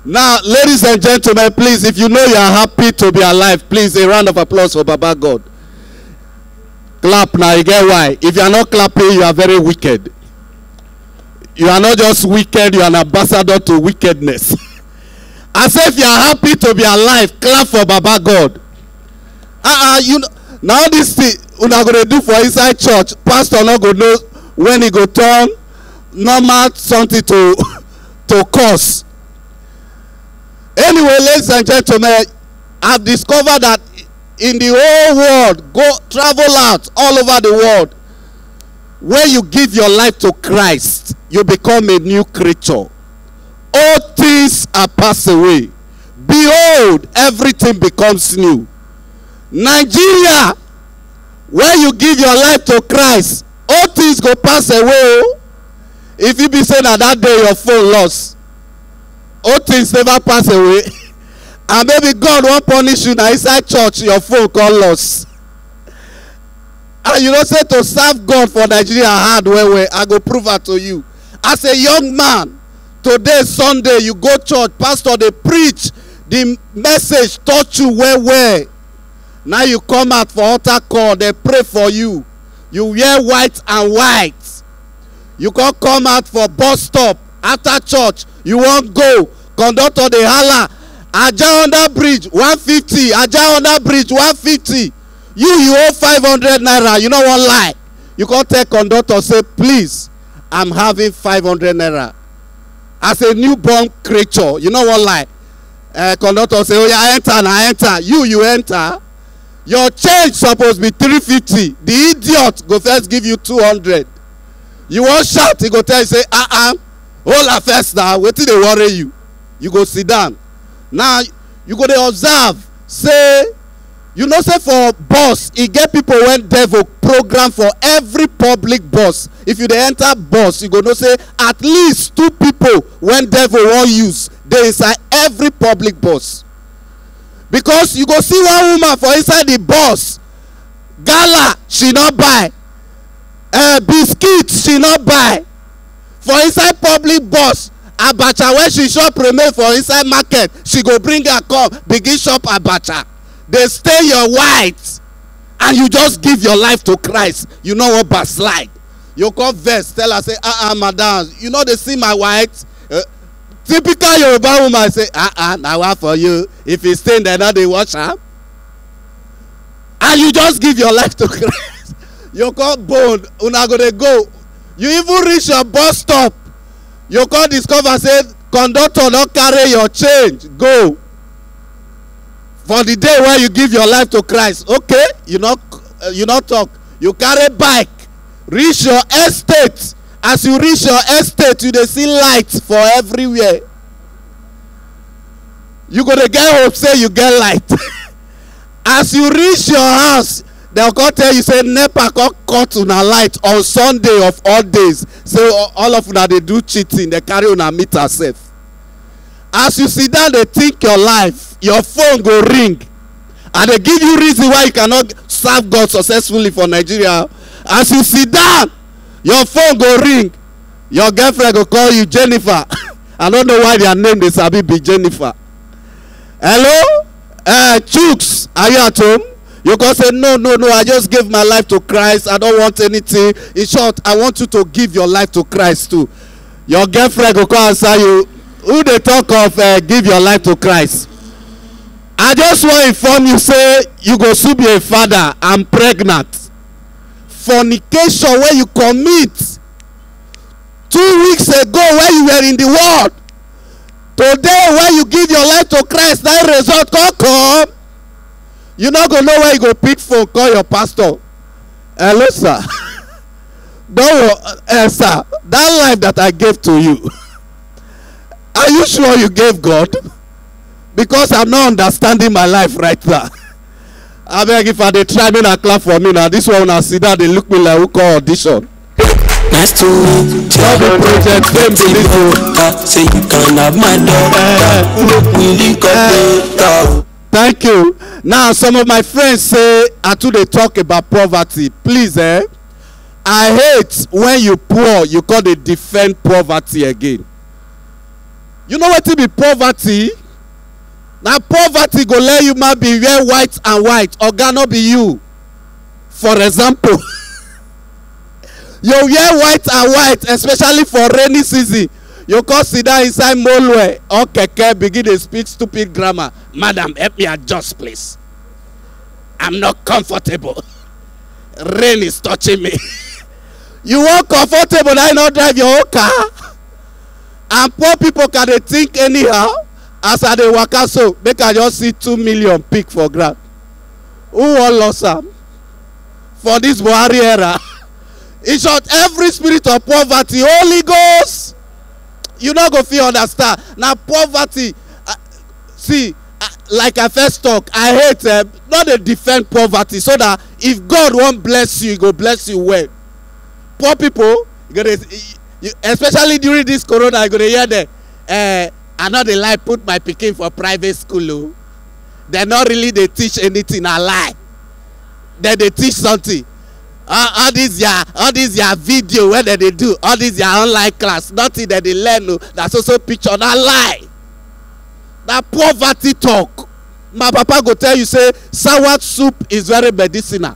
Now, ladies and gentlemen, please, if you know you are happy to be alive, please, a round of applause for Baba God. Clap now, you get why. If you are not clapping, you are very wicked. You are not just wicked, you are an ambassador to wickedness. I say if you are happy to be alive, clap for Baba God. You know, now this thing we're not going to do for inside church, pastor not going to know when he go turn normal something to curse. Anyway, ladies and gentlemen, I've discovered that in the whole world, go travel out all over the world, when you give your life to Christ, you become a new creature. All things are passed away. Behold, everything becomes new. Nigeria, when you give your life to Christ, all things go pass away. If you be saying that day your phone lost, all things never pass away. And maybe God won't punish you now inside church, your phone call loss. And you don't say to serve God for Nigeria hard way. I go prove it to you. As a young man, today Sunday, you go church, pastor, they preach, the message touch you well. Now you come out for altar call, they pray for you. You wear white and white. You can come out for bus stop after church. You won't go. Conductor the holla. Aja under bridge 150. Aja under bridge 150. You owe 500 naira. You know what lie? You can't tell conductor, say, please, I'm having 500 naira. As a newborn creature, you know what lie? Conductor say, oh yeah, enter now, enter. You enter. Your change supposed to be 350. The idiot go first give you 200. You won't shout, he go tell you, say, hold up first now, wait till they worry you. You go sit down. Now, you go to observe, say, you know, say for bus, he get people when devil program for every public bus. If you dey enter bus, you go know say at least 2 people when devil won't use, they inside every public bus. Because you go see one woman for inside the bus, gala, she not buy. Biscuits, she not buy. For inside public bus, abacha when she shop remain for inside market, she go bring her come, begin shop abacha. They stay your white, and you just give your life to Christ. You know what backslide. You come verse, tell her, say, madam, you know they see my white. Typical Yoruba woman say, now what for you? If you stay there, now they watch her. And you just give your life to Christ. You come bone, una go to go. You even reach your bus stop. You come discover, say, conductor don't carry your change. Go. For the day where you give your life to Christ, okay, you not talk. You carry bike, reach your estate. As you reach your estate, you dey see lights for everywhere. You gonna get hope, say you get light. As you reach your house, they'll come tell you, say NEPA come cut una light on Sunday of all days. Say all of una they do cheating, they carry una meter safe. As you sit down, they think your life, your phone go ring, and they give you reason why you cannot serve God successfully for Nigeria. As you sit down, your phone go ring. Your girlfriend go call you Jennifer. I don't know why their name they sabi be Jennifer. Hello, Chooks, are you at home? You can say no. I just gave my life to Christ. I don't want anything. In short, I want you to give your life to Christ too. Your girlfriend go call answer you. Who they talk of give your life to Christ? I just want to inform you, say you go soon be a father. I'm pregnant. Fornication where you commit 2 weeks ago when you were in the world, today when you give your life to Christ, that result come. You not gonna know where you go pick phone, call your pastor. Hello sir. Don't sir, that life that I gave to you, are you sure you gave God? Because I'm not understanding my life right now. I beg, if I they try me and clap for me now, this one I see that they look me like who call audition. Nice to meet you. Project, say you can have my daughter. Thank you. Now some of my friends say I too they talk about poverty. Please, I hate when you poor, you call they defend poverty again. You know what it be poverty? Now poverty go let you man be wear white and white, or gonna be you. For example, you wear white and white, especially for rainy season. You come sit down inside Molwe or Keke, begin to speak stupid grammar. Madam, help me adjust, please. I'm not comfortable. Rain is touching me. You want comfortable, I not drive your own car. And poor people can they think anyhow. As I dey waka so, they can just see 2 million pick for ground. Who won loss am? For this Buhari era. In short, every spirit of poverty, Holy Ghost, you not go feel understand. Now poverty, like I first talk, I hate not to defend poverty, so that if God won't bless you, he go bless you well. Poor people, especially during this corona, you gonna hear that I know they lie put my pikin for private school. They not really they teach anything, I lie. Then they teach something. All these your video where they do, all these your online class, nothing that they learn. That's also picture, not lie. That poverty talk. My papa go tell you say sour soup is very medicinal.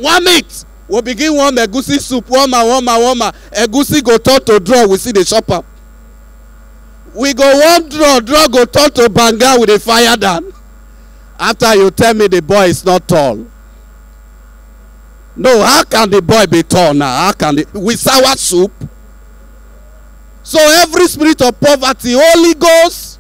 Warm it. We begin warm egusi soup, warmer. Egusi go turn to draw, we see the shopper. We go warm draw go turn to banga with a fire down. After you tell me the boy is not tall. No, how can the boy be tall now? How can it with sour soup? So every spirit of poverty, Holy Ghost,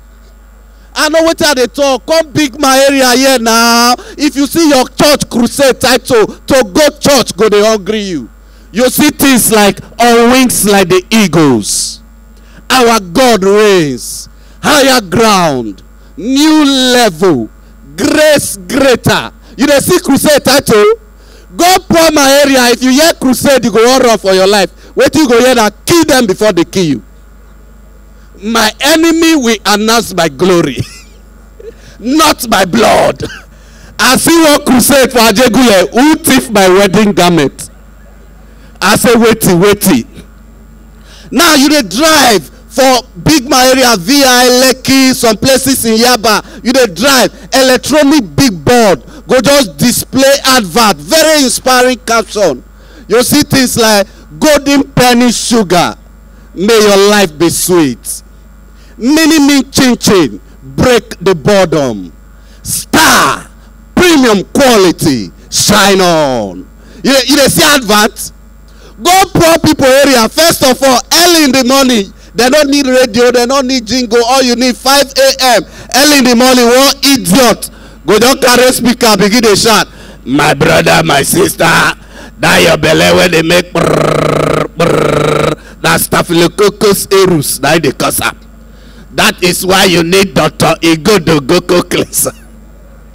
I know what they talk. Come big my area here now. If you see your church crusade title, to go church, go they hungry you. You see things like on wings like the eagles. Our God reigns. Higher ground. New level. Grace greater. You don't see crusade title? Go pour my area. If you hear crusade, you go all run for your life. Wait till you go here and kill them before they kill you. My enemy will announce my glory, not my blood. I see one crusade for Ajegule who thief my wedding garment. I say wait. Now you dey drive for big my area, VI, Lekki, some places in Yaba. You dey drive electronic big board, go just display advert, very inspiring caption. You see things like golden penny sugar, may your life be sweet. Mini chin break the boredom. Star premium quality shine on. You dey see advert? Go poor people area. First of all, early in the morning, they don't need radio, they don't need jingle. All you need 5 a.m. early in the morning. One idiot go just carry speaker begin to shout, my brother, my sister, that your belly when they make brrr, brrr, that staphylococcus aureus, that they cause up. That is why you need Dr. Igodo Goko cleanser.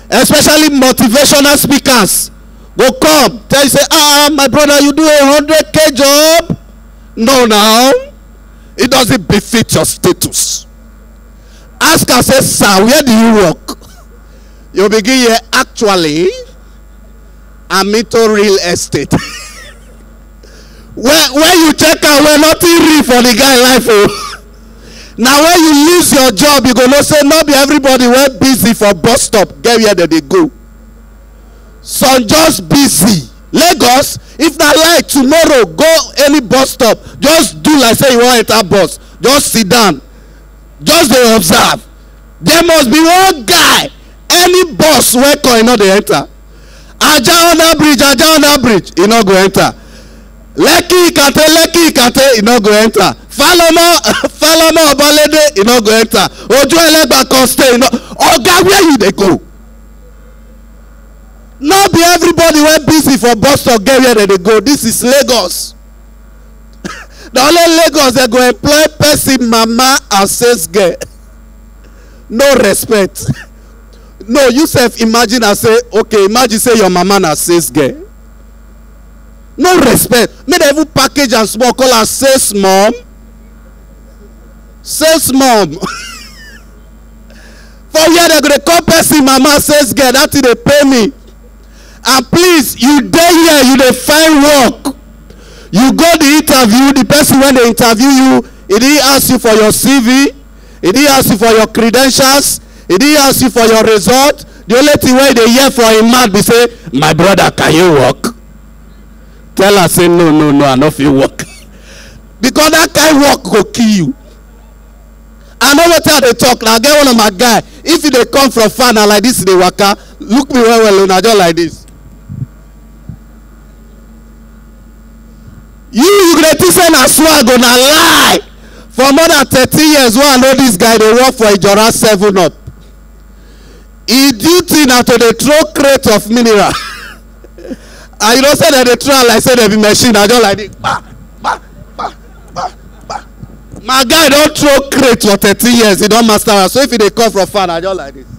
Especially motivational speakers go come tell you say, my brother, you do a 100K job. No, now it doesn't befit your status. Ask her, say, sir, where do you work? You begin here, actually I'm into real estate. where you check out where nothing real for the guy life. Oh. Now when you lose your job, you go no say not be everybody went busy for bus stop. Get where they go. Some just busy. Lagos, if not like tomorrow, go any bus stop. Just do like say you want enter bus. Just sit down. Just dey observe. There must be one guy. Any bus where you know they enter. Aja on that bridge, you know go enter. Lekki Ikate, you know go enter. Falama Obalede, you know go enter. Ojo Elegba Coste, you know. Oga, where you they go? Not be everybody went busy for bus stop get where they go. This is Lagos. The only Lagos they go employ person, mama and sales girl. No respect. No, you self imagine and say, okay, imagine say your mama na sales girl. No respect. May they even package and small call her sales mom. Sales mom. For where they gonna call person mama sales girl, that thing they pay me. And please, you dey here, you dey find work. You go the interview, the person when they interview you, He didn't ask you for your CV. He didn't ask you for your credentials. He didn't ask you for your result. The only thing where they hear from him mouth be say, my brother, can you walk? Tell her, say, no, I no fit walk. Because that kind walk go kill you. I know what they talk. Now get one of my guy. If they come from far now like this, they waka. Look me well, now just like this. You gonna say na swag gonna lie. For more than 30 years, when I know this guy, they work for Ijora 7-Up. He duty now to the throw crate of mineral. And you don't say that they throw like say they be machine. I just like this. Bah. My guy don't throw crate for 30 years. He don't master. So if they come from far, I just like this.